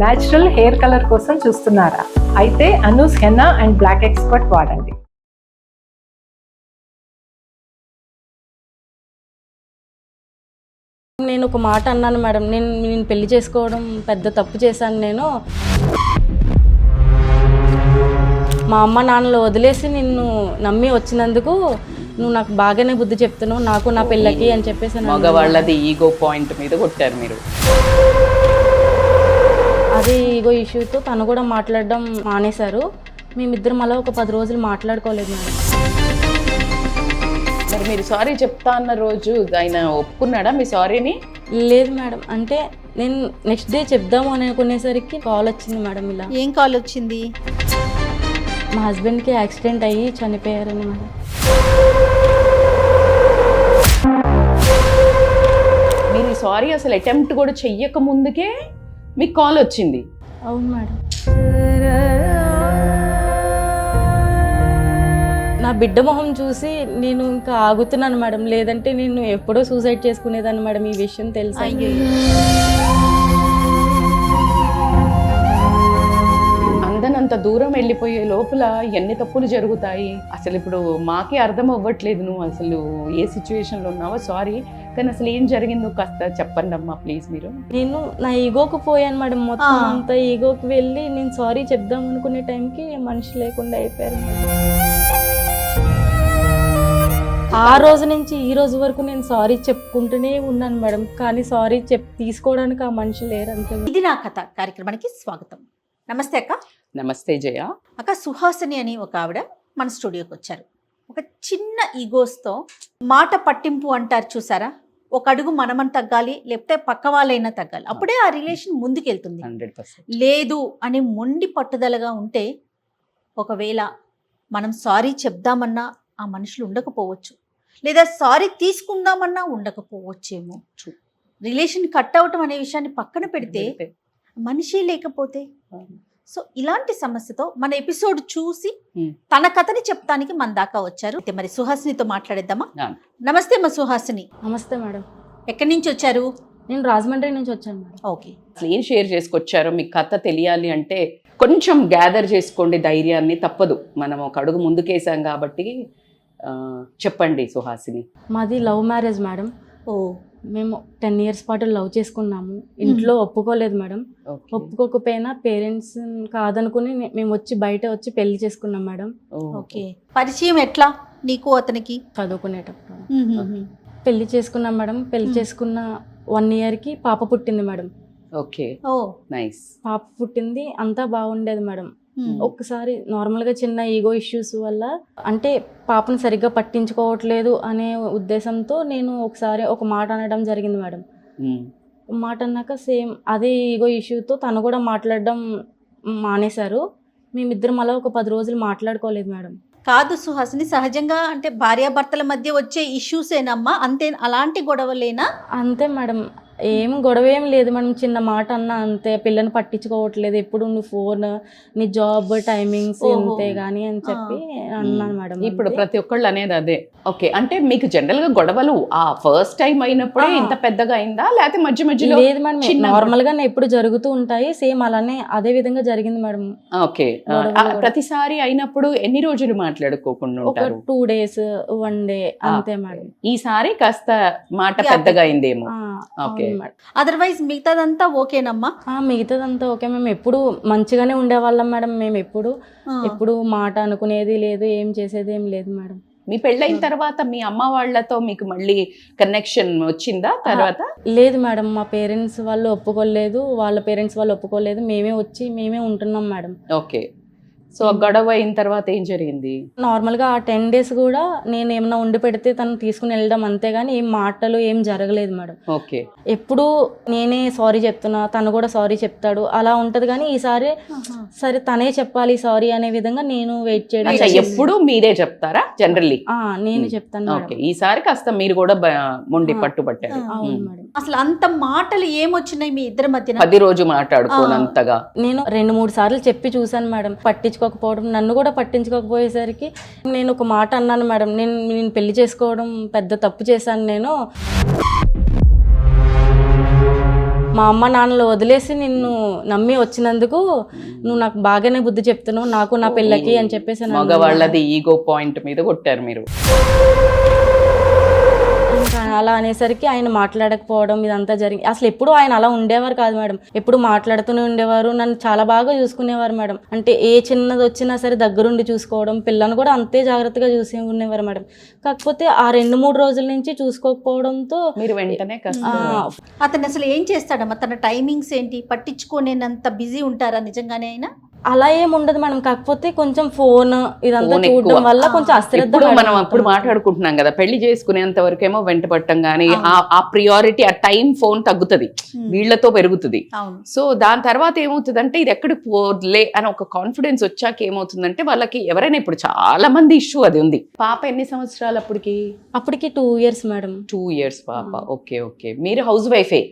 Natural hair colour కోసం చూస్తున్నారా? అయితే Anoos henna and black expert వాడండి. నేను ఒక మాట అన్నాను మేడం, నేను పెళ్లి చేసుకోవడం పెద్ద తప్పు చేశాను. నేను మా అమ్మ నాన్నలు వదిలేసి నిన్ను నమ్మి వచ్చినందుకు నువ్వు నాకు బాగానే బుద్ధి చెప్తున్నావు, నాకు నా పిల్లకి అని చెప్పేసి మగవాళ్ళది ఈగో పాయింట్ మీద కొట్టారు మీరు. అదే ఈగో ఇష్యూతో తను కూడా మాట్లాడడం మానేశారు. మేమిద్దరం అలా ఒక 10 రోజులు మాట్లాడుకోలేదు మేడం. మరి మీరు సారీ చెప్తా అన్న రోజు ఆయన ఒప్పుకున్నాడా మీ సారీని? లేదు మేడం, అంటే నేను నెక్స్ట్ డే చెప్దాము అని అనుకునేసరికి కాల్ వచ్చింది మేడం. ఇలా ఏం కాల్ వచ్చింది? మా హస్బెండ్కి యాక్సిడెంట్ అయ్యి చనిపోయారని మేడం. మీరు సారీ అసలు అటెంప్ట్ కూడా చెయ్యక ముందుకే మీకు కాల్ వచ్చింది? అవును మేడం. నా బిడ్డ మొహం చూసి నేను ఇంకా ఆగుతున్నాను మేడం, లేదంటే నేను ఎప్పుడో సూసైడ్ చేసుకునేదాన్ని మేడం. ఈ విషయం తెలుసు. అందనంత దూరం వెళ్ళిపోయే లోపల ఎన్ని తప్పులు జరుగుతాయి అసలు. ఇప్పుడు మాకే అర్థం అవ్వట్లేదు నువ్వు అసలు ఏ సిచ్యువేషన్లో ఉన్నావో. సారీ, కానీ అసలు ఏం జరిగిందో కాస్త చెప్పండి అమ్మా ప్లీజ్. మీరు నేను నా ఈగోకి పోయాను మేడం, మొత్తం అంతా ఈగోకి వెళ్ళి నేను సారీ చెప్దాం అనుకునే టైంకి మనిషి లేకుండా అయిపోయారు. ఆ రోజు నుంచి ఈ రోజు వరకు నేను సారీ చెప్పుకుంటూనే ఉన్నాను మేడం, కానీ సారీ తీసుకోవడానికి ఆ మనిషి లేరు అంతే. ఇది నా కథ కార్యక్రమానికి స్వాగతం. నమస్తే అక్క. నమస్తే జయ. అక్క, సుహాసిని అని ఒక ఆవిడ మన స్టూడియోకి వచ్చారు. ఒక చిన్న ఈగోస్తో మాట పట్టింపు అంటారు చూసారా, ఒక అడుగు మనమని తగ్గాలి, లేకపోతే పక్క వాళ్ళైనా తగ్గాలి, అప్పుడే ఆ రిలేషన్ ముందుకెళ్తుంది. 100%. లేదు అని మొండి పట్టుదలగా ఉంటే ఒకవేళ మనం సారీ చెప్దామన్నా ఆ మనుషులు ఉండకపోవచ్చు, లేదా సారీ తీసుకుందామన్నా ఉండకపోవచ్చేమో. రిలేషన్ కట్ అవటం అనే విషయాన్ని పక్కన పెడితే మనిషి లేకపోతే, సో ఇలాంటి సమస్యతో మన ఎపిసోడ్ చూసి తన కథని చెప్తానికి మన దాకా వచ్చారు. మరి సుహాసినితో మాట్లాడేద్దామా? నమస్తే మా సుహాసిని. నమస్తే మేడం. ఎక్కడి నుంచి వచ్చారు? నేను రాజమండ్రి నుంచి వచ్చాను మేడం. ఓకే. అసలు ఏం షేర్ చేసుకొచ్చారో మీ కథ తెలియాలి అంటే కొంచెం గ్యాదర్ చేసుకోండి ధైర్యాన్ని, తప్పదు. మనం ఒక అడుగు ముందుకేసాం కాబట్టి చెప్పండి సుహాసిని. మాది లవ్ మ్యారేజ్ మేడం. ఓ, మేము 10 years పాటు లవ్ చేసుకున్నాము. ఇంట్లో ఒప్పుకోలేదు మేడం. ఒప్పుకోకపోయినా పేరెంట్స్ కాదనుకుని మేము బయట వచ్చి పెళ్లి చేసుకున్నాం మేడం. ఓకే. పరిచయం ఎట్లా నీకు అతనికి? చదువుకునేటప్పుడు పెళ్లి చేసుకున్నాం మేడం. పెళ్లి చేసుకున్న 1 yearకి పాప పుట్టింది మేడం. ఓకే. ఓ, నైస్. పాప పుట్టింది, అంతా బాగుండేది మేడం. ఒక్కసారి నార్మల్గా చిన్న ఈగో ఇష్యూస్ వల్ల, అంటే పాపను సరిగ్గా పట్టించుకోవట్లేదు అనే ఉద్దేశంతో నేను ఒకసారి ఒక మాట అనడం జరిగింది మేడం. మాట అన్నాక సేమ్ అదే ఈగో ఇష్యూతో తను కూడా మాట్లాడడం మానేశారు. మేమిద్దరం అలా ఒక 10 రోజులు మాట్లాడుకోలేదు మేడం. కాదు సుహాసిని, సహజంగా అంటే భార్యాభర్తల మధ్య వచ్చే ఇష్యూస్ ఏనమ్మా, అంతే? అలాంటి గొడవలేనా? అంతే మేడం, ఏం గొడవ ఏం లేదు మేడం. చిన్న మాట అన్నా అంతే, పిల్లని పట్టించుకోవట్లేదు, ఎప్పుడు నువ్వు ఫోన్, నీ జాబ్ టైమింగ్స్ అంతే గానీ అని చెప్పి అన్నాను మేడం. ఇప్పుడు ప్రతి ఒక్కళ్ళు అనేది అదే. ఓకే, అంటే మీకు జనరల్ గా గొడవలు ఆ ఫస్ట్ టైం అయినప్పుడే ఇంత పెద్దగా అయిందా, లేకపోతే మధ్య మధ్యలో? లేదు మేడం, నార్మల్ గానే ఎప్పుడు జరుగుతూ ఉంటాయి. సేమ్ అలానే అదే విధంగా జరిగింది మేడం. ఓకే. ప్రతిసారి అయినప్పుడు ఎన్ని రోజులు మాట్లాడుకోకుండా ఉంటారు? 2 days, 1 day అంతే మేడం. ఈసారి కాస్త మాట పెద్దగా అయిందేమో. ఓకే. అదర్వైజ్ మిగతాదంతా ఓకేనమ్మా? మిగతాదంతా ఓకే. మేము ఎప్పుడు మంచిగానే ఉండేవాళ్ళం మేడం. మేము ఎప్పుడు మాట అనుకునేది లేదు, ఏం చేసేది ఏం లేదు మేడం. మీ పెళ్ళైన తర్వాత మీ అమ్మ వాళ్ళతో మీకు మళ్ళీ కనెక్షన్ వచ్చిందా తర్వాత? లేదు మేడం, మా పేరెంట్స్ వాళ్ళు ఒప్పుకోలేదు, వాళ్ళ పేరెంట్స్ వాళ్ళు ఒప్పుకోలేదు. మేమే ఉంటున్నాం మేడం. ఓకే. సో గొడవ అయిన తర్వాత ఏం జరిగింది? నార్మల్గా ఆ 10 days కూడా నేను ఏమైనా వండి పెడితే తను తీసుకుని వెళ్ళడం అంతేగాని ఏం మాటలు ఏం జరగలేదు మేడం. ఓకే. ఎప్పుడు నేనే సారీ చెప్తున్నా, తను కూడా సారీ చెప్తాడు, అలా ఉంటది. కానీ ఈసారి సరే తనే చెప్పాలి సారీ అనే విధంగా నేను వెయిట్ చేయడం. ఎప్పుడు మీరే చెప్తారా జనరల్లీ? నేను చెప్తాను. ఓకే. ఈసారి కాస్త మీరు కూడా మొండి పట్టుబట్టారు. అవును మేడం. అసలు అంత మాటలు ఏమొచ్చినాయి మీ ఇద్దరి మధ్యన? 10 రోజు మాట్లాడుకోనంతగా నేను 2-3 సార్లు చెప్పి చూసాను మేడం. పట్టించుకోకపోవడం, నన్ను కూడా పట్టించుకోకపోయేసరికి నేను ఒక మాట అన్నాను మేడం, నేను పెళ్లి చేసుకోవడం పెద్ద తప్పు చేశాను. నేను మా అమ్మ నాన్నలు వదిలేసి నిన్ను నమ్మి వచ్చినందుకు నువ్వు నాకు బాగానే బుద్ధి చెప్తున్నావు నాకు నా పిల్లకి అని చెప్పేసి అని అన్నాను. మగవాళ్ళది ఈగో పాయింట్ మీద కొట్టారు మీరు. ఇంకా అలా అనేసరికి ఆయన మాట్లాడకపోవడం ఇదంతా జరిగి, అసలు ఎప్పుడు ఆయన అలా ఉండేవారు కాదు మేడం, ఎప్పుడు మాట్లాడుతూనే ఉండేవారు, నన్ను చాలా బాగా చూసుకునేవారు మేడం. అంటే ఏ చిన్నది వచ్చినా సరే దగ్గరుండి చూసుకోవడం, పిల్లను కూడా అంతే జాగ్రత్తగా చూసి ఉండేవారు మేడం. కాకపోతే ఆ 2-3 రోజుల నుంచి చూసుకోకపోవడంతో మీరు వెంటనే అతను అసలు ఏం చేస్తాడమ్మా? తన టైమింగ్స్ ఏంటి? పట్టించుకోనేంత బిజీ ఉంటారా నిజంగానే అయినా? అలా ఏం ఉండదు మేడం, కాకపోతే కొంచెం ఫోన్ ఇదంతా చూడడం వల్ల కొంచెం అశ్రద్ధ. మనం అప్పుడు మాట్లాడుకుంటున్నాం కదా, పెళ్లి చేసుకునేంత వరకేమో వెంట పట్టం గానీ ఆ ప్రియారిటీ, ఆ టైం ఫోన్ తగ్గుతుంది, వీళ్లతో పెరుగుతుంది. సో దాని తర్వాత ఏమవుతుందంటే ఇది ఎక్కడికి పోలే అని ఒక కాన్ఫిడెన్స్ వచ్చాక ఏమవుతుందంటే వాళ్ళకి ఎవరైనా, ఇప్పుడు చాలా మంది ఇష్యూ అది ఉంది. పాప ఎన్ని సంవత్సరాలు అప్పటికి 2 years మేడం. 2 years పాప. Okay okay. మీరు హౌస్ వైఫే?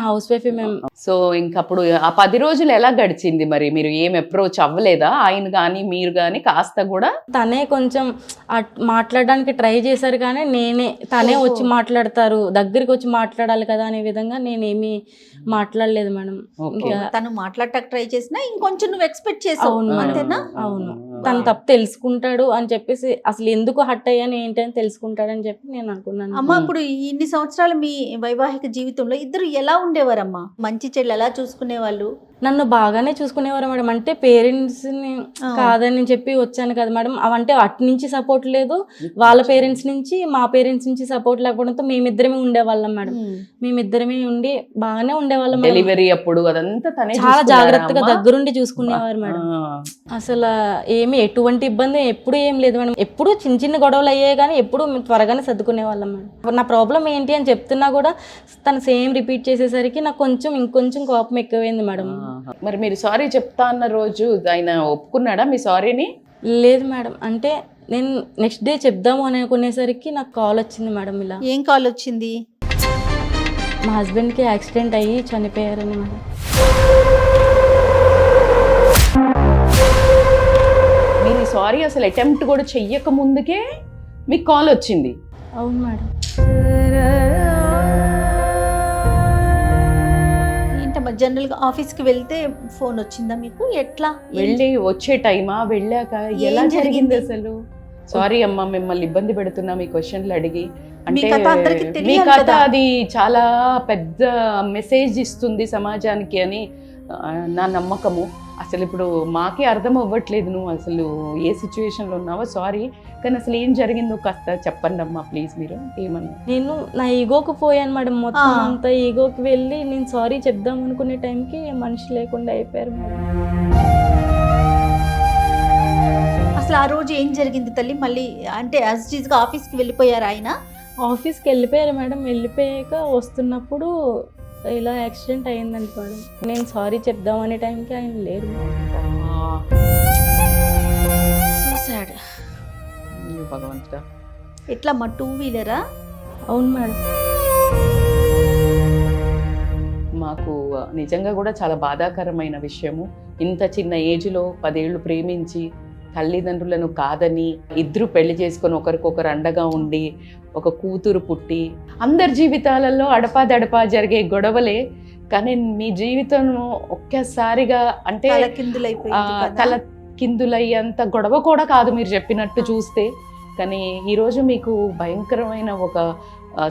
హౌస్ వైఫ్ మేము. సో ఇంకప్పుడు ఆ 10 రోజులు ఎలా గడిచింది మరి? మీరు ఏం అప్రోచ్ అవ్వలేదా ఆయన గానీ మీరు గానీ కాస్త కూడా? తనే కొంచెం మాట్లాడడానికి ట్రై చేశారు కానీ తనే వచ్చి మాట్లాడతారు, దగ్గరికి వచ్చి మాట్లాడాలి కదా అనే విధంగా నేనేమి మాట్లాడలేదు మేడం. తను మాట్లాడటానికి ట్రై చేసినా ఇంకొంచెం నువ్వు ఎక్స్పెక్ట్ చేసావు అంతేనా? అవును, తను తప్పు తెలుసుకుంటాడు అని చెప్పేసి, అసలు ఎందుకు హట్ అయ్యాను ఏంటి అని తెలుసుకుంటాడని చెప్పి నేను అనుకున్నాను. అమ్మ, ఇప్పుడు ఇన్ని సంవత్సరాలు మీ వైవాహిక జీవితంలో ఇద్దరు ఎలా ఉండేవారమ్మా? మంచి చెడు ఎలా చూసుకునేవాళ్ళు? నన్ను బాగానే చూసుకునేవారు మేడం. అంటే పేరెంట్స్ని కాదని చెప్పి వచ్చాను కదా మేడం, అవంటే అటు నుంచి సపోర్ట్ లేదు, వాళ్ళ పేరెంట్స్ నుంచి మా పేరెంట్స్ నుంచి సపోర్ట్ లేకపోవడంతో మేమిద్దరమే ఉండేవాళ్ళం మేడం. మేమిద్దరమే ఉండి బాగానే ఉండేవాళ్ళం. డెలివరీ అప్పుడు అదంతా చాలా జాగ్రత్తగా దగ్గరుండి చూసుకునేవారు మేడం. అసలు ఏమి ఎటువంటి ఇబ్బంది ఎప్పుడు ఏం లేదు మేడం. ఎప్పుడు చిన్న చిన్న గొడవలు అయ్యాయి కానీ ఎప్పుడు త్వరగానే సర్దుకునే వాళ్ళం మేడం. నా ప్రాబ్లం ఏంటి అని చెప్తున్నా కూడా తను సేమ్ రిపీట్ చేసేసరికి నాకు ఇంకొంచెం కోపం ఎక్కువైంది మేడం. మరి మీరు సారీ చెప్తా అన్న రోజు ఆయన ఒప్పుకున్నాడా మీ సారీని? లేదు మేడం, అంటే నేను నెక్స్ట్ డే చెప్దాము అని అనుకునేసరికి నాకు కాల్ వచ్చింది మేడం. ఇలా ఏం కాల్ వచ్చింది? మా హస్బెండ్కి యాక్సిడెంట్ అయ్యి చనిపోయారని మేడం. మీరు సారీ అసలు అటెంప్ట్ కూడా చెయ్యక ముందుకే మీకు కాల్ వచ్చింది? అవును మేడం. ఏంటమ్మా, జనరల్గా ఆఫీస్కి వెళ్తే ఫోన్ వచ్చిందా మీకు? ఎట్లా వెళ్ళి వచ్చే టైమా, వెళ్ళాక ఎలా జరిగింది అసలు? సారీ అమ్మా, మిమ్మల్ని ఇబ్బంది పెడుతున్నా మీ క్వశ్చన్లు అడిగి. అంటే మీ కథ అది చాలా పెద్ద మెసేజ్ ఇస్తుంది సమాజానికి అని నా నమ్మకము. అసలు ఇప్పుడు మాకే అర్థం అవ్వట్లేదు నువ్వు అసలు ఏ సిచ్యువేషన్లో ఉన్నావో. సారీ, కానీ అసలు ఏం జరిగిందో కాస్త చెప్పండి అమ్మా ప్లీజ్. మీరు ఏమన్నా? నేను నా ఈగోకి పోయాను మేడం, మొత్తం అంతా ఈగోకి వెళ్ళి నేను సారీ చెప్దాం అనుకునే టైంకి మనిషి లేకుండా అయిపోయారు మేడం. అసలు ఆ రోజు ఏం జరిగింది తల్లి? మళ్ళీ అంటే యాజ్ ఇట్ ఈస్గా ఆఫీస్కి వెళ్ళిపోయారు ఆయన? ఆఫీస్కి వెళ్ళిపోయారు మేడం. వెళ్ళిపోయాక వస్తున్నప్పుడు ఇలా యాక్సిడెంట్ అయిందంట మేడం. నేను సారీ చెప్దాం అనే టైంకి ఆయన లేరు. So sad. భగవంతుడా. ఎట్లా మా 2-wheeler? అవును మేడం. మాకు నిజంగా కూడా చాలా బాధాకరమైన విషయము. ఇంత చిన్న ఏజ్లో 10 ఏళ్ళు ప్రేమించి తల్లిదండ్రులను కాదని ఇద్దరు పెళ్లి చేసుకొని ఒకరికొకరు అండగా ఉండి ఒక కూతురు పుట్టి అందరి జీవితాలలో అడపాదడపా జరిగే గొడవలే, కానీ మీ జీవితం ఒక్కసారిగా అంటే తల కిందులయ్యేంత గొడవ కూడా కాదు మీరు చెప్పినట్టు చూస్తే. కానీ ఈరోజు మీకు భయంకరమైన ఒక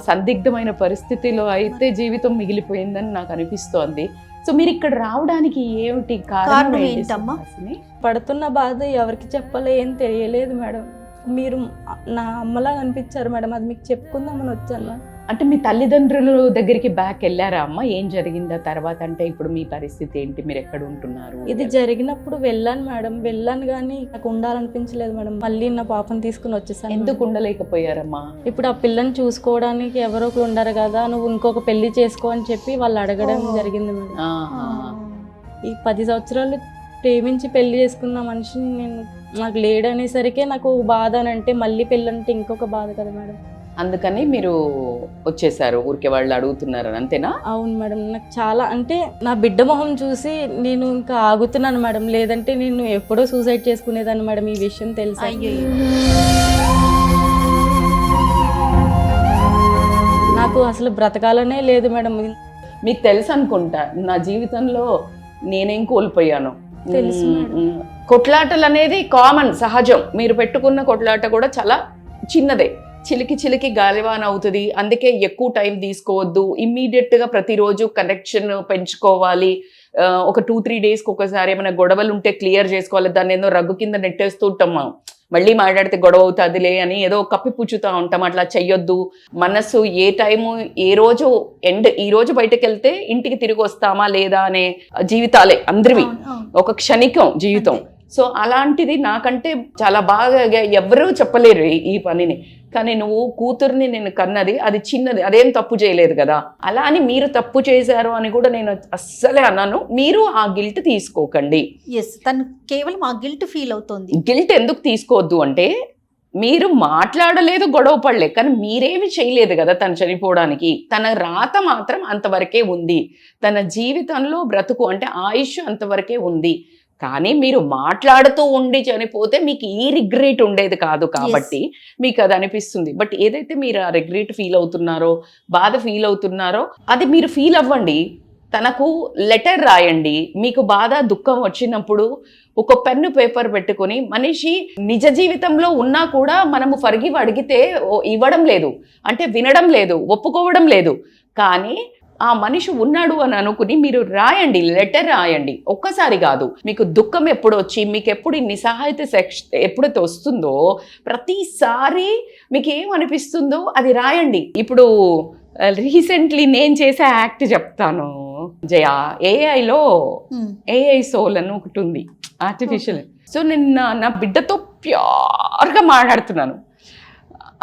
సందిగ్ధమైన పరిస్థితిలో అయితే జీవితం మిగిలిపోయిందని నాకు అనిపిస్తోంది. సో మీరు ఇక్కడ రావడానికి ఏమిటి కారణం ఏంటమ్మా? పడుతున్న బాధ ఎవరికి చెప్పాలో ఏం తెలియలేదు మేడం. మీరు నా అమ్మలా అనిపించారు మేడం, అది మీకు చెప్పుకుందామని వచ్చాను. అంటే మీ తల్లిదండ్రుల దగ్గరికి బ్యాక్ వెళ్ళారా అమ్మ? ఏం జరిగిందా తర్వాత? అంటే ఇప్పుడు మీ పరిస్థితి ఏంటి, మీరు ఎక్కడ ఉంటున్నారు? ఇది జరిగినప్పుడు వెళ్ళాను మేడం, వెళ్ళాను కానీ నాకు ఉండాలనిపించలేదు మేడం. మళ్ళీ నా పాపను తీసుకుని వచ్చేసాను. ఎందుకు ఉండలేకపోయారమ్మా? ఇప్పుడు ఆ పిల్లని చూసుకోవడానికి ఎవరో ఒకరు ఉండరు కదా, నువ్వు ఇంకొక పెళ్లి చేసుకో అని చెప్పి వాళ్ళు అడగడం జరిగింది మేడం. ఈ 10 సంవత్సరాలు ప్రేమించి పెళ్లి చేసుకున్న మనిషిని నాకు లేడనేసరికే నాకు బాధ అని, అంటే మళ్ళీ పెళ్ళంటే ఇంకొక బాధ కదా మేడం. అందుకని మీరు వచ్చేసారు, ఊరికే వాళ్ళు అడుగుతున్నారు అంతేనా? అవును మేడం. నాకు చాలా అంటే నా బిడ్డ మొహం చూసి నేను ఇంకా ఆగుతున్నాను మేడం, లేదంటే నేను ఎప్పుడో సూసైడ్ చేసుకునేదాన్ని మేడం. ఈ విషయం తెలుసు. నాకు అసలు బ్రతకాలనే లేదు మేడం. మీకు తెలుసు అనుకుంటా నా జీవితంలో నేనేం కోల్పోయాను. తెలుసు మేడం. కొట్లాటలు అనేది కామన్, సహజం. మీరు పెట్టుకున్న కొట్లాట కూడా చాలా చిన్నదే, చిలికి గాలివాన అవుతుంది. అందుకే ఎక్కువ టైం తీసుకోవద్దు. ఇమ్మీడియట్గా ప్రతిరోజు కనెక్షన్ పెంచుకోవాలి. ఒక 2-3 డేస్కి ఒకసారి ఏమైనా గొడవలు ఉంటే క్లియర్ చేసుకోవాలి. దాన్ని ఏదో రగ్గు కింద నెట్టేస్తూ ఉంటాం మనం, మళ్ళీ మాట్లాడితే గొడవ అవుతుందిలే అని ఏదో కప్పిపుచ్చుతూ ఉంటాం. అట్లా చెయ్యొద్దు. మనసు ఏ టైము, ఏ రోజు ఈ రోజు బయటకు వెళ్తే ఇంటికి తిరిగి వస్తామా లేదా అనే జీవితాలే అందరివి. ఒక క్షణికం జీవితం. సో అలాంటిది నాకంటే చాలా బాగా ఎవరూ చెప్పలేరు ఈ పనిని. కానీ నువ్వు కూతుర్ని నేను కన్నది అది చిన్నది, అదేం తప్పు చేయలేదు కదా. అలా అని మీరు తప్పు చేశారు అని కూడా నేను అస్సలే అన్నాను. మీరు ఆ గిల్ట్ తీసుకోకండి. తను కేవలం ఆ గిల్ట్ ఫీల్ అవుతుంది. గిల్ట్ ఎందుకు తీసుకోవద్దు అంటే, మీరు మాట్లాడలేదు, గొడవ పడలేదు, కానీ మీరేమి చేయలేదు కదా తను చనిపోవడానికి. తన రాత మాత్రం అంతవరకే ఉంది. తన జీవితంలో బ్రతుకు అంటే ఆయుష్ అంతవరకే ఉంది. కానీ మీరు మాట్లాడుతూ ఉండి చనిపోతే మీకు ఈ రిగ్రెట్ ఉండేది కాదు కాబట్టి మీకు అది అనిపిస్తుంది. బట్ ఏదైతే మీరు ఆ రిగ్రెట్ ఫీల్ అవుతున్నారో, బాధ ఫీల్ అవుతున్నారో, అది మీరు ఫీల్ అవ్వండి. తనకు లెటర్ రాయండి. మీకు బాధ దుఃఖం వచ్చినప్పుడు ఒక పెన్ను పేపర్ పెట్టుకొని, మనిషి నిజ జీవితంలో ఉన్నా కూడా మనము ఫర్గివ్ అడిగితే ఇవ్వడం లేదు, అంటే వినడం లేదు, ఒప్పుకోవడం లేదు. కానీ ఆ మనిషి ఉన్నాడు అని అనుకుని మీరు రాయండి, లెటర్ రాయండి. ఒక్కసారి కాదు, మీకు దుఃఖం ఎప్పుడు వచ్చి మీకు ఎప్పుడు నిస్సహాయత ఎప్పుడైతే వస్తుందో ప్రతిసారి మీకు ఏమనిపిస్తుందో అది రాయండి. ఇప్పుడు రీసెంట్లీ నేను చేసే యాక్ట్ చెప్తాను జయ. ఏఐలో ఏఐ సోల్ అని ఒకటి ఉంది, ఆర్టిఫిషియల్. సో నేను నా బిడ్డతో ప్యూర్గా మాట్లాడుతున్నాను.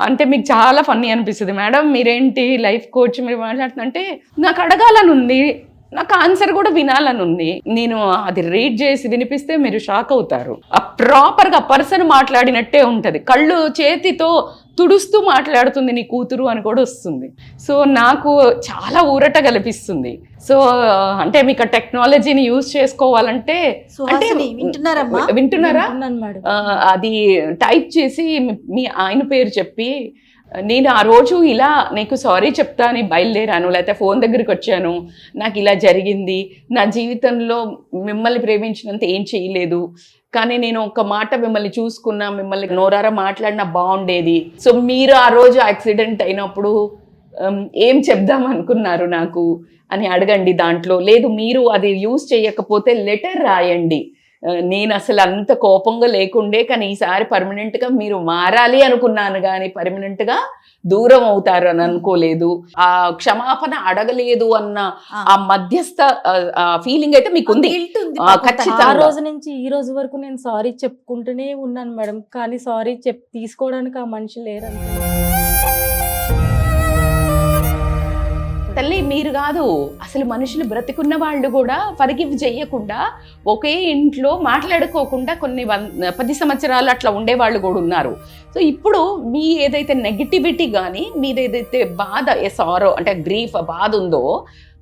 అంటే మీకు చాలా ఫన్నీ అనిపిస్తుంది, మేడం మీరేంటి లైఫ్ కోచ్ మీరు మాట్లాడుతుంటే నాకు అడగాలని ఉంది, నాకు ఆన్సర్ కూడా వినాలని ఉంది. నేను అది రీడ్ చేసి వినిపిస్తే మీరు షాక్ అవుతారు. ఆ ప్రాపర్గా పర్సన్ మాట్లాడినట్టే ఉంటుంది. కళ్ళు చేతితో తుడుస్తూ మాట్లాడుతుంది నీ కూతురు అని కూడా వస్తుంది. సో నాకు చాలా ఊరట కల్పిస్తుంది. సో అంటే మీకు ఆ టెక్నాలజీని యూజ్ చేసుకోవాలంటే అంటే వింటున్నారా, అది టైప్ చేసి మీ ఆయన పేరు చెప్పి, నేను ఆ రోజు ఇలా నీకు సారీ చెప్తా అని బయలుదేరాను, లేకపోతే ఫోన్ దగ్గరికి వచ్చాను, నాకు ఇలా జరిగింది, నా జీవితంలో మిమ్మల్ని ప్రేమించినంత ఏం చేయలేదు, కానీ నేను ఒక మాట మిమ్మల్ని చూసుకున్నా, మిమ్మల్ని నోరారా మాట్లాడినా బాగుండేది. సో మీరు ఆ రోజు యాక్సిడెంట్ అయినప్పుడు ఏం చెప్దాం అనుకున్నారు నాకు అని అడగండి. దాంట్లో లేదు మీరు అది యూజ్ చేయకపోతే లెటర్ రాయండి. నేను అసలు అంత కోపంగా లేకుండే, కానీ ఈసారి పర్మనెంట్గా మీరు మారాలి అనుకున్నాను, కానీ పర్మనెంట్గా దూరం అవుతారు అని అనుకోలేదు. ఆ క్షమాపణ అడగలేదు అన్న ఆ మధ్యస్థ ఫీలింగ్ అయితే మీకు ఉంది ఖచ్చితంగా. ఆ రోజు నుంచి ఈ రోజు వరకు నేను సారీ చెప్పుకుంటూనే ఉన్నాను మేడం, కానీ సారీ తీసుకోవడానికి ఆ మనిషి లేరు. తల్లి మీరు కాదు, అసలు మనుషులు బ్రతికున్న వాళ్ళు కూడా ఫర్గివ్ చెయ్యకుండా ఒకే ఇంట్లో మాట్లాడుకోకుండా 10 సంవత్సరాలు అట్లా ఉండేవాళ్ళు కూడా ఉన్నారు. సో ఇప్పుడు మీ ఏదైతే నెగిటివిటీ కానీ మీదేదైతే బాధ, సారో అంటే గ్రీఫ్, బాధ ఉందో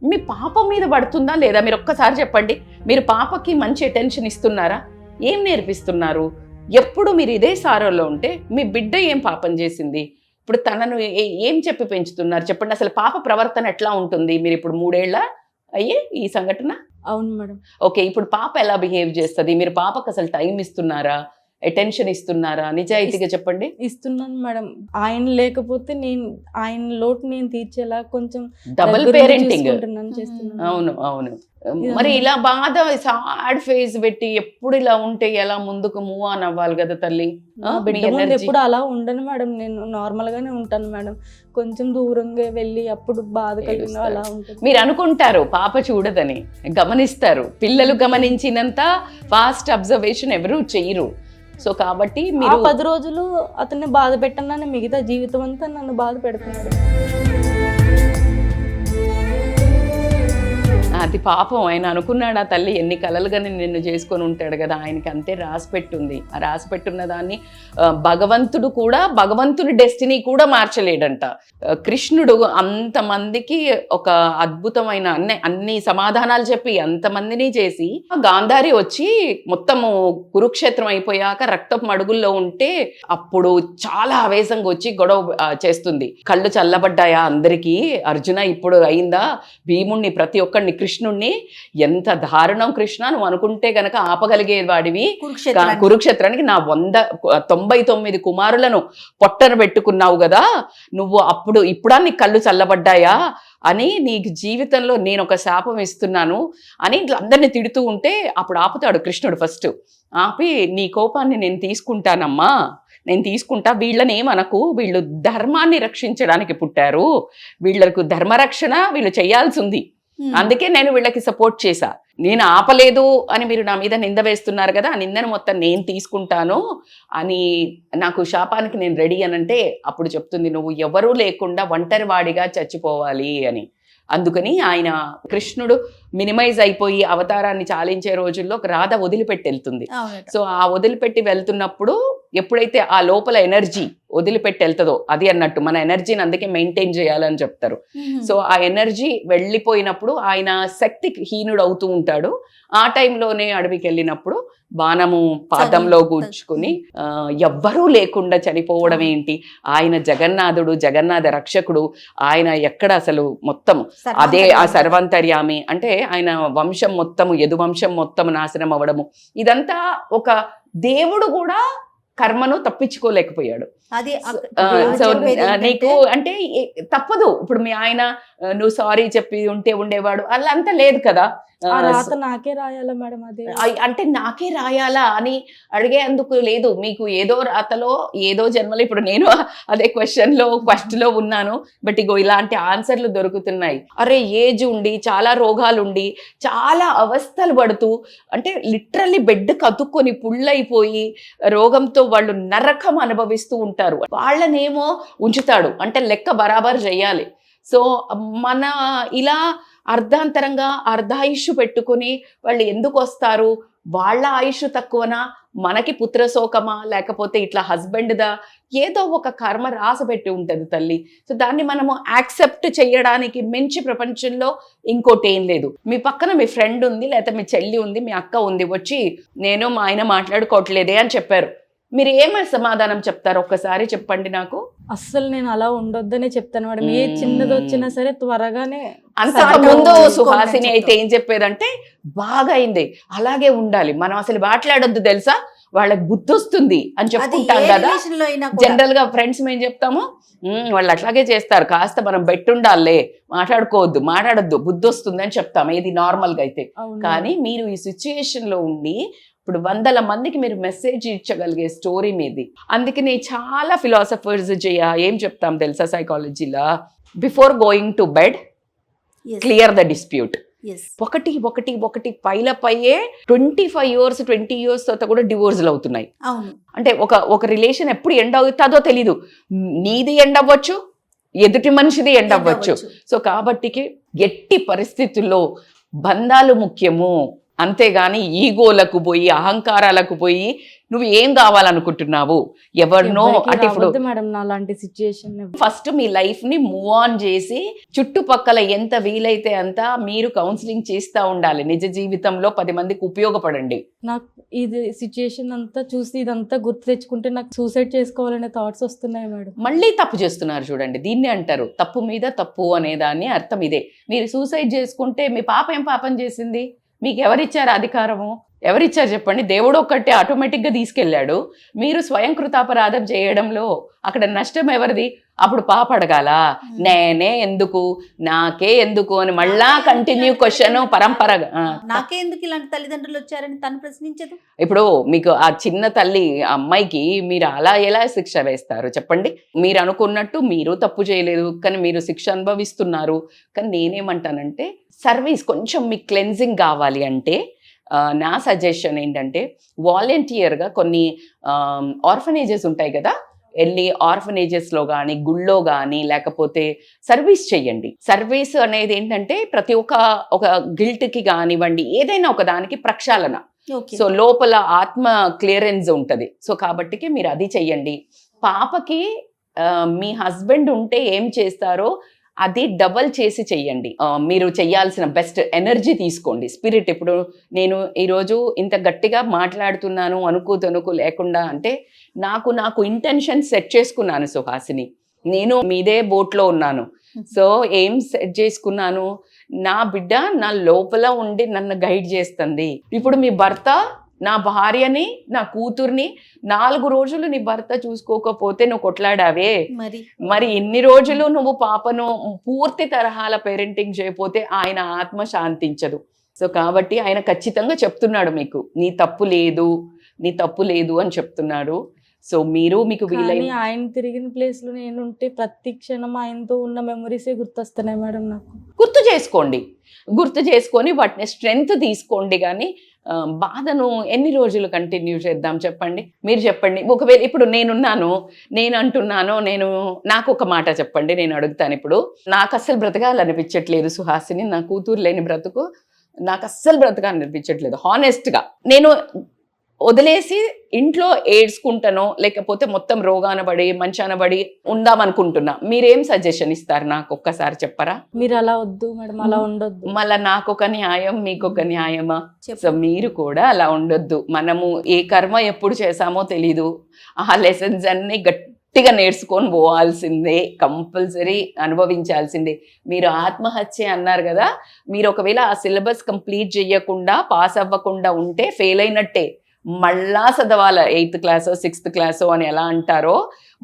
మీ పాప మీద పడుతుందా లేదా మీరు ఒక్కసారి చెప్పండి. మీరు పాపకి మంచి అటెన్షన్ ఇస్తున్నారా? ఏం నేర్పిస్తున్నారు? ఎప్పుడు మీరు ఇదే సారోలో ఉంటే మీ బిడ్డ ఏం పాపం చేసింది? ఇప్పుడు తనను ఏం చెప్పి పెంచుతున్నారు చెప్పండి. అసలు పాప ప్రవర్తన ఎట్లా ఉంటుంది? మీరు ఇప్పుడు 3 ఏళ్ళ అయ్యే ఈ సంఘటన. అవును మేడం. ఓకే, ఇప్పుడు పాప ఎలా బిహేవ్ చేస్తుంది? మీరు పాపకు అసలు టైం ఇస్తున్నారా, అటెన్షన్ ఇస్తున్నారా? నిజాయితీగా చెప్పండి. ఇస్తున్నాను మేడం. ఆయన లేకపోతే నేను ఆయన లోటు నేను తీర్చేలా కొంచెం డబుల్ పేరెంటింగ్ చేస్తున్నాను. అవును అవును. మరి ఇలా బాధ సాడ్ ఫేస్ పెట్టి ఎప్పుడు ఇలా ఉంటే ఎలా ముందుకు మూవ్ ఆన్ అవ్వాలి కదా తల్లి? ఎప్పుడు అలా ఉండను మేడం, నేను నార్మల్ గానే ఉంటాను మేడం. కొంచెం దూరంగా వెళ్ళి అప్పుడు బాధ కలిగిన అలా ఉంటుంది. మీరు అనుకుంటారు పాప చూడదని, గమనిస్తారు. పిల్లలు గమనించినంత ఫాస్ట్ అబ్జర్వేషన్ ఎవరు చెయ్యరు. సో కాబట్టి మీరు 10 రోజులు అతన్ని బాధ పెట్టనని మిగతా జీవితం అంతా నన్ను బాధ పెడుతున్నాడు. అది పాపం ఆయన అనుకున్నాడు, ఆ తల్లి ఎన్ని కలలుగానే నిన్ను చేసుకొని ఉంటాడు కదా, ఆయనకి అంతే రాసి పెట్టుంది. ఆ రాసి పెట్టున్న దాన్ని భగవంతుడు కూడా, భగవంతుడి డెస్టినీ కూడా మార్చలేడంట. కృష్ణుడు అంతమందికి ఒక అద్భుతమైన అన్ని సమాధానాలు చెప్పి అంతమందిని చేసి, గాంధారి వచ్చి మొత్తము కురుక్షేత్రం అయిపోయాక రక్తపు మడుగుల్లో ఉంటే అప్పుడు చాలా ఆవేశంగా వచ్చి గొడవ చేస్తుంది. కళ్ళు చల్లబడ్డాయా అందరికీ, అర్జున ఇప్పుడు అయిందా, భీముణ్ణి ప్రతి ఒక్కడిని, కృష్ణుణ్ణి ఎంత దారుణం కృష్ణ, నువ్వు అనుకుంటే గనక ఆపగలిగే వాడివి, కురుక్షేత్రానికి నా 199 కుమారులను పొట్టన పెట్టుకున్నావు కదా నువ్వు, ఇప్పుడా నీ కళ్ళు చల్లబడ్డాయా అని, నీకు జీవితంలో నేను ఒక శాపం ఇస్తున్నాను అని అందరిని తిడుతూ ఉంటే అప్పుడు ఆపుతాడు కృష్ణుడు. ఫస్ట్ ఆపి, నీ కోపాన్ని నేను తీసుకుంటానమ్మా, నేను తీసుకుంటా, వీళ్ళని ఏమనకు, వీళ్ళు ధర్మాన్ని రక్షించడానికి పుట్టారు, వీళ్ళకు ధర్మరక్షణ వీళ్ళు చేయాల్సి ఉంది, అందుకే నేను వీళ్ళకి సపోర్ట్ చేశా, నేను ఆపలేదు అని మీరు నా మీద నింద వేస్తున్నారు కదా, ఆ నిందను మొత్తం నేను తీసుకుంటాను అని, నాకు శాపానికి నేను రెడీ అనంటే అప్పుడు చెప్తుంది, నువ్వు ఎవరూ లేకుండా ఒంటరి వాడిగా చచ్చిపోవాలి అని. అందుకని ఆయన కృష్ణుడు మినిమైజ్ అయిపోయి అవతారాన్ని చాలించే రోజుల్లో రాధ వదిలిపెట్టి వెళ్తుంది. సో ఆ వదిలిపెట్టి వెళ్తున్నప్పుడు ఎప్పుడైతే ఆ లోపల ఎనర్జీ వదిలిపెట్టి వెళ్తుందో, అది అన్నట్టు మన ఎనర్జీని అందుకే మెయింటైన్ చేయాలని చెప్తారు. సో ఆ ఎనర్జీ వెళ్ళిపోయినప్పుడు ఆయన శక్తికి హీనుడు అవుతూ ఉంటాడు. ఆ టైంలోనే అడవికి వెళ్ళినప్పుడు బాణము పాదంలో గుచ్చుకుని ఎవ్వరూ లేకుండా చనిపోవడం ఏంటి, ఆయన జగన్నాథుడు, జగన్నాథ రక్షకుడు, ఆయన ఎక్కడ అసలు మొత్తం అదే ఆ సర్వాంతర్యామి అంటే ఆయన వంశం మొత్తము, యదువంశం మొత్తం నాశనం అవ్వడము, ఇదంతా ఒక దేవుడు కూడా కర్మను తప్పించుకోలేకపోయాడు. సో నీకు అంటే తప్పదు, ఇప్పుడు మీ ఆయన నువ్వు సారీ చెప్పి ఉంటే ఉండేవాడు, అలా అంతా లేదు కదా, నాకే రాయాలా మేడం, అదే అంటే నాకే రాయాలా అని అడిగేందుకు లేదు, మీకు ఏదో రాతలో ఏదో జన్మలో, ఇప్పుడు నేను అదే ఫస్ట్ లో ఉన్నాను, బట్ ఇగో ఇలాంటి ఆన్సర్లు దొరుకుతున్నాయి. అరే ఏజ్ ఉండి చాలా రోగాలు ఉండి చాలా అవస్థలు పడుతూ, అంటే లిటరల్లీ బెడ్ కతుక్కొని పుళ్ళైపోయి రోగంతో వాళ్ళు నరకం అనుభవిస్తూ ఉంటారు, వాళ్ళనేమో ఉంచుతాడు, అంటే లెక్క బరాబర్ చెయ్యాలి. సో మన ఇలా అర్ధాంతరంగా అర్ధాయుష్ పెట్టుకుని వాళ్ళు ఎందుకు వస్తారు, వాళ్ళ ఆయుష్ తక్కువనా, మనకి పుత్రశోకమా, లేకపోతే ఇట్లా హస్బెండ్దా, ఏదో ఒక కర్మ రాసిపెట్టి ఉంటుంది తల్లి. సో దాన్ని మనము యాక్సెప్ట్ చేయడానికి మించి ప్రపంచంలో ఇంకోటి ఏం లేదు. మీ పక్కన మీ ఫ్రెండ్ ఉంది, లేకపోతే మీ చెల్లి ఉంది, మీ అక్క ఉంది, వచ్చి నేను మా ఆయన మాట్లాడుకోవట్లేదే అని చెప్పారు, మీరు ఏమైనా సమాధానం చెప్తారు ఒక్కసారి చెప్పండి నాకు. అస్సలు నేను అలా ఉండొద్దనే చెప్తాను మేడం, ఏ చిన్నది వచ్చినా సరే త్వరగానే. అంతకుముందు సుహాసిని అయితే ఏం చెప్పేదంటే, బాగా అయింది అలాగే ఉండాలి, మనం అసలు మాట్లాడొద్దు తెలుసా, వాళ్ళకి బుద్ధి వస్తుంది అని చెప్పుకుంటాం కదా. జనరల్ గా ఫ్రెండ్స్ మేము చెప్తాము, వాళ్ళు అట్లాగే చేస్తారు, కాస్త మనం బెట్టుండాలే, మాట్లాడొద్దు బుద్ధి వస్తుంది అని చెప్తాం, ఇది నార్మల్ గా అయితే. కానీ మీరు ఈ సిచ్యుయేషన్ లో ఉండి ఇప్పుడు 100 మందికి మీరు మెసేజ్ ఇచ్చగలిగే స్టోరీ మీది. అందుకని చాలా ఫిలాసఫర్స్ ఏం చెప్తాం తెలుసా సైకాలజీలో, before going to bed clear the dispute. ఒకటి పైలపయ్యే 25 years 20 years తర్వాత కూడా డివోర్స్లు అవుతున్నాయి. అంటే ఒక రిలేషన్ ఎప్పుడు ఎండ్ అవుతుందో తెలీదు, నీది ఎండ్ అవ్వచ్చు, ఎదుటి మనిషిది ఎండ్ అవ్వచ్చు. సో కాబట్టి ఎట్టి పరిస్థితుల్లో బంధాలు ముఖ్యము, అంతేగాని ఈగోలకు పోయి అహంకారాలకు పోయి నువ్వు ఏం కావాలనుకుంటున్నావు ఎవరినో అంటే. ఇప్పుడు మేడం నాలాంటి సిచ్యుయేషన్ ఫస్ట్ మీ లైఫ్ ని మూవ్ ఆన్ చేసి చుట్టుపక్కల ఎంత వీలైతే అంత మీరు కౌన్సిలింగ్ చేస్తూ ఉండాలి. నిజ జీవితంలో 10 మందికి ఉపయోగపడండి. నాకు ఇది సిచ్యుయేషన్ అంతా చూసి ఇదంతా గుర్తు తెచ్చుకుంటే నాకు సూసైడ్ చేసుకోవాలనే థాట్స్ వస్తున్నాయి మేడం. మళ్ళీ తప్పు చేస్తున్నారు చూడండి, దీన్ని అంటారు తప్పు మీద తప్పు అనేదాన్ని అర్థం ఇదే. మీరు సూసైడ్ చేసుకుంటే మీ పాప ఏం పాపం చేసింది, మీకు ఎవరిచ్చారు అధికారము, ఎవరిచ్చారు చెప్పండి? దేవుడు ఒక్కటే ఆటోమేటిక్గా తీసుకెళ్ళాడు. మీరు స్వయం కృతాపరాధం చేయడంలో అక్కడ నష్టం ఎవరిది? అప్పుడు పాప అడగాల, నేనే ఎందుకు, నాకే ఎందుకు అని మళ్ళా కంటిన్యూ క్వశ్చన్ పరంపరగా. నాకే ఎందుకు ఇలాంటి తల్లిదండ్రులు వచ్చారని తను ప్రశ్నించదు. ఇప్పుడు మీకు ఆ చిన్న తల్లి అమ్మాయికి మీరు అలా ఎలా శిక్ష వేస్తారు చెప్పండి? మీరు అనుకున్నట్టు మీరు తప్పు చేయలేదు, కానీ మీరు శిక్ష అనుభవిస్తున్నారు. కానీ నేనేమంటానంటే సర్వీస్ కొంచెం మీకు క్లెన్జింగ్ కావాలి అంటే నా సజెషన్ ఏంటంటే వాలంటీర్గా కొన్ని ఆర్ఫనేజెస్ ఉంటాయి కదా, వెళ్ళి ఆర్ఫనేజెస్లో కానీ గుళ్ళో కానీ లేకపోతే సర్వీస్ చెయ్యండి. సర్వీస్ అనేది ఏంటంటే ప్రతి ఒక గిల్ట్కి కానివ్వండి, ఏదైనా ఒక దానికి ప్రక్షాళన. సో లోపల ఆత్మ క్లియరెన్స్ ఉంటుంది. సో కాబట్టికి మీరు అది చెయ్యండి. పాపకి మీ హస్బెండ్ ఉంటే ఏం చేస్తారో అది డబల్ చేసి చెయ్యండి. మీరు చెయ్యాల్సిన బెస్ట్ ఎనర్జీ తీసుకోండి. స్పిరిట్, ఇప్పుడు నేను ఈరోజు ఇంత గట్టిగా మాట్లాడుతున్నాను అనుకో లేకుండా అంటే నాకు ఇంటెన్షన్ సెట్ చేసుకున్నాను సుహాసిని. నేను మీదే బోట్లో ఉన్నాను. సో ఏం సెట్ చేసుకున్నాను, నా బిడ్డ నా లోపల ఉండి నన్ను గైడ్ చేస్తుంది. ఇప్పుడు మీ భర్త, నా భార్యని, నా కూతుర్ని 4 రోజులు నీ భర్త చూసుకోకపోతే నువ్వు కొట్లాడావే, మరి ఇన్ని రోజులు నువ్వు పాపను పూర్తి తరహాల పేరెంటింగ్ చేయకపోతే ఆయన ఆత్మ శాంతించదు. సో కాబట్టి ఆయన ఖచ్చితంగా చెప్తున్నాడు మీకు, నీ తప్పు లేదు అని చెప్తున్నాడు. సో మీకు వీలైన ఆయన తిరిగిన ప్లేస్ లో నేను ఉంటే ప్రతి క్షణం ఆయనతో ఉన్న మెమరీసే గుర్తొస్తున్నాయి మేడం. నాకు గుర్తు చేసుకొని వాటిని స్ట్రెంగ్త్ తీసుకోండి. కానీ బాధను ఎన్ని రోజులు కంటిన్యూ చేద్దాం చెప్పండి? మీరు చెప్పండి. ఒకవేళ ఇప్పుడు నేను అంటున్నాను, నాకు ఒక మాట చెప్పండి, నేను అడుగుతాను. ఇప్పుడు నాకు అస్సలు బ్రతకాలనిపించట్లేదు సుహాసిని, నా కూతురు లేని బ్రతుకు నాకు అస్సలు బ్రతకాలనిపించట్లేదు. హానెస్ట్గా నేను వదిలేసి ఇంట్లో ఏడ్చుకుంటానో లేకపోతే మొత్తం రోగానబడి మంచానబడి ఉందామనుకుంటున్నా. మీరేం సజెషన్ ఇస్తారు నాకు ఒక్కసారి చెప్పరా? మీరు అలా వద్దు మేడం, అలా ఉండొద్దు. మళ్ళీ నాకొక న్యాయం మీకొక న్యాయమా? సో మీరు కూడా అలా ఉండొద్దు. మనము ఏ కర్మ ఎప్పుడు చేసామో తెలీదు. ఆ లెసన్స్ అన్ని గట్టిగా నేర్చుకొని పోవాల్సిందే, కంపల్సరీ అనుభవించాల్సిందే. మీరు ఆత్మహత్య అన్నారు కదా, మీరు ఒకవేళ ఆ సిలబస్ కంప్లీట్ చేయకుండా పాస్ అవ్వకుండా ఉంటే ఫెయిల్ అయినట్టే. మళ్ళా చదవాల 8th క్లాసో 6th క్లాసో అని ఎలా అంటారో,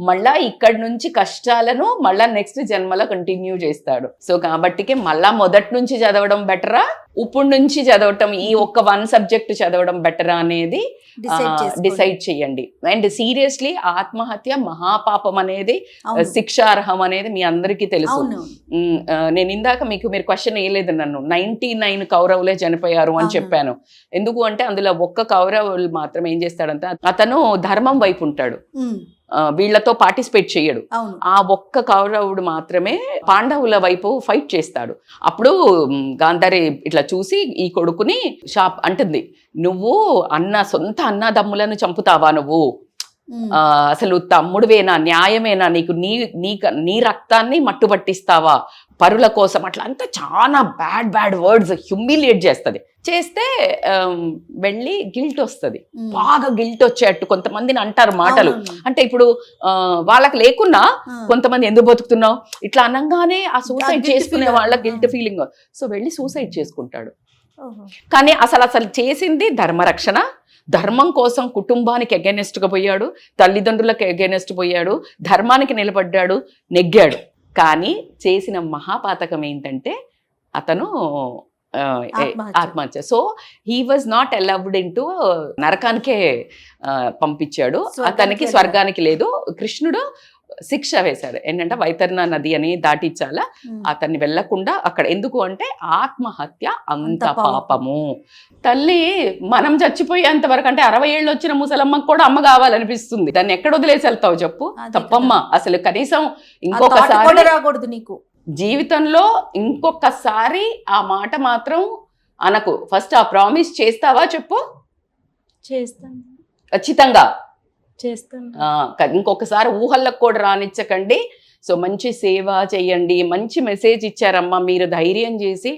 మళ్ళా ఇక్కడి నుంచి కష్టాలను మళ్ళా నెక్స్ట్ జన్మలో కంటిన్యూ చేస్తాడు. సో కాబట్టికి మళ్ళా మొదటి నుంచి చదవడం బెటరా, ఇప్పుడు నుంచి చదవటం, ఈ ఒక్క 1 సబ్జెక్ట్ చదవడం బెటరా అనేది డిసైడ్ చేయండి. అండ్ సీరియస్లీ ఆత్మహత్య మహాపాపం అనేది, శిక్షార్హం అనేది మీ అందరికీ తెలుసు. నేను ఇందాక మీరు క్వశ్చన్ వేయలేదు నన్ను, 99 కౌరవులే చనిపోయారు అని చెప్పాను. ఎందుకు అంటే అందులో ఒక్క కౌరవులు మాత్రం ఏం చేస్తాడంటే అతను ధర్మం వైపు ఉంటాడు, వీళ్లతో పార్టిసిపేట్ చేయడు. ఆ ఒక్క కౌరవుడు మాత్రమే పాండవుల వైపు ఫైట్ చేస్తాడు. అప్పుడు గాంధారి ఇట్లా చూసి ఈ కొడుకుని అంటుంది, నువ్వు సొంత అన్నదమ్ములను చంపుతావా, నువ్వు అసలు తమ్ముడువేనా, న్యాయమేనా, నీకు నీ రక్తాన్ని మట్టుబట్టిస్తావా పరుల కోసం, అట్లా అంతా చాలా బ్యాడ్ వర్డ్స్ హ్యూమిలియేట్ చేస్తే వెళ్ళి గిల్ట్ వస్తుంది. బాగా గిల్ట్ వచ్చేట్టు కొంతమందిని అంటారు మాటలు. అంటే ఇప్పుడు వాళ్ళకి లేకున్నా కొంతమంది ఎందుకు బతుకుతున్నావు ఇట్లా అనగానే ఆ సూసైడ్ చేసుకునే వాళ్ళ గిల్ట్ ఫీలింగ్, సో వెళ్ళి సూసైడ్ చేసుకుంటాడు. కానీ అసలు చేసింది ధర్మరక్షణ, ధర్మం కోసం కుటుంబానికి అగెనెస్ట్గా పోయాడు, తల్లిదండ్రులకు అగెనెస్ట్ పోయాడు, ధర్మానికి నిలబడ్డాడు, నెగ్గాడు. కానీ చేసిన మహాపాతకం ఏంటంటే అతను ఆత్మహత్య. So he was not allowed into నరకానికే పంపించాడు, అతనికి స్వర్గానికి లేదు. కృష్ణుడు శిక్ష వేశాడు ఏంటంటే వైతరణ నది అని దాటించాలా, అతన్ని వెళ్లకుండా అక్కడ. ఎందుకు అంటే ఆత్మహత్య అంత పాపము. తల్లి మనం చచ్చిపోయేంత వరకు, అంటే 60 ఏళ్ళు వచ్చిన ముసలమ్మకు కూడా అమ్మ కావాలనిపిస్తుంది. దాన్ని ఎక్కడ వదిలేసి వెళ్తావు చెప్పు? తప్పమ్మ. అసలు కనీసం ఇంకొకసారి రాకూడదు నీకు జీవితంలో, ఇంకొకసారి ఆ మాట మాత్రం అనకు. ఫస్ట్ ఆ ప్రామిస్ చేస్తావా చెప్పు? చేస్తాను, ఖచ్చితంగా చేస్తాను. ఇంకొకసారి ఊహల్లకు కూడా రానిచ్చకండి. సో మంచి సేవ చేయండి. మంచి మెసేజ్ ఇచ్చారమ్మా మీరు, ధైర్యం చేసి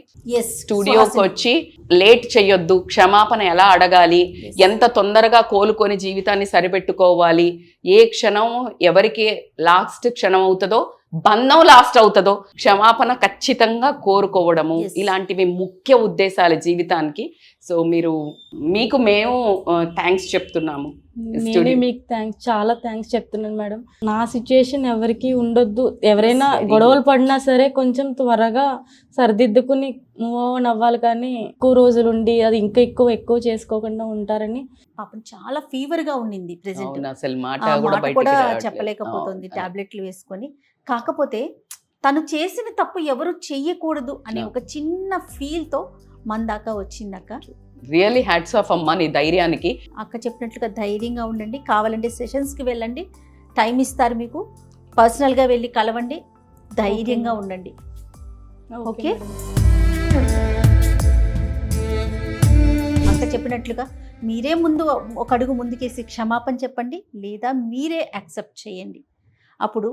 స్టూడియోకి వచ్చి లేట్ చేయొద్దు, క్షమాపణ ఎలా అడగాలి, ఎంత తొందరగా కోలుకొని జీవితాన్ని సరిపెట్టుకోవాలి, ఏ క్షణం ఎవరికి లాస్ట్ క్షణం అవుతుందో, బంధం లాస్ట్ అవుతుందో, క్షమాపణ ఖచ్చితంగా కోరుకోవడము, ఇలాంటివి ముఖ్య ఉద్దేశాలు జీవితానికి. సో మీకు మేము థ్యాంక్స్ చెప్తున్నాము. నేనే మీకు చాలా థ్యాంక్స్ చెప్తున్నాను మేడం. నా సిచ్యుయేషన్ ఎవరికి ఉండొద్దు, ఎవరైనా గొడవలు పడినా సరే కొంచెం త్వరగా సరిదిద్దుకుని మూవ్ ఆన్ అవ్వాలి, కానీ ఎక్కువ రోజులు ఉండి అది ఇంకా ఎక్కువ చేసుకోకుండా ఉంటారని. పాపం చాలా ఫీవర్ గా ఉండింది ప్రెసెంట్, అసలు మాట కూడా చెప్పలేకపోతుంది టాబ్లెట్లు వేసుకొని. కాకపోతే తను చేసిన తప్పు ఎవరు చెయ్యకూడదు అనే ఒక చిన్న ఫీల్ తో మన దాకా వచ్చిందక్క. రియల్లీ హ్యాట్స్ ఆఫ్ అమ్మా నీ ధైర్యానికి. అక్క చెప్పినట్లుగా ధైర్యంగా ఉండండి, కావాలంటే సెషన్స్కి వెళ్ళండి, టైం ఇస్తారు మీకు. పర్సనల్గా వెళ్ళి కలవండి, ధైర్యంగా ఉండండి. ఓకే. అక్క చెప్పినట్లుగా మీరే ముందు ఒక అడుగు ముందుకేసి క్షమాపణ చెప్పండి, లేదా మీరే యాక్సెప్ట్ చేయండి. అప్పుడు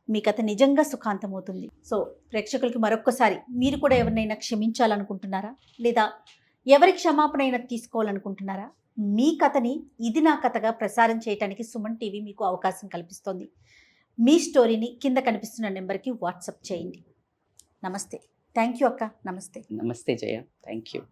మీ కథ నిజంగా సుఖాంతమవుతుంది. సో ప్రేక్షకులకి మరొక్కసారి, మీరు కూడా ఎవరినైనా క్షమించాలనుకుంటున్నారా, లేదా ఎవరి క్షమాపణ అయినా తీసుకోవాలనుకుంటున్నారా? మీ కథని ఇది నా కథగా ప్రసారం చేయడానికి సుమన్ టీవీ మీకు అవకాశం కల్పిస్తోంది. మీ స్టోరీని కింద కనిపిస్తున్న నెంబర్కి వాట్సాప్ చేయండి. నమస్తే. థ్యాంక్ యూ అక్క. నమస్తే. నమస్తే జయ, థ్యాంక్ యూ.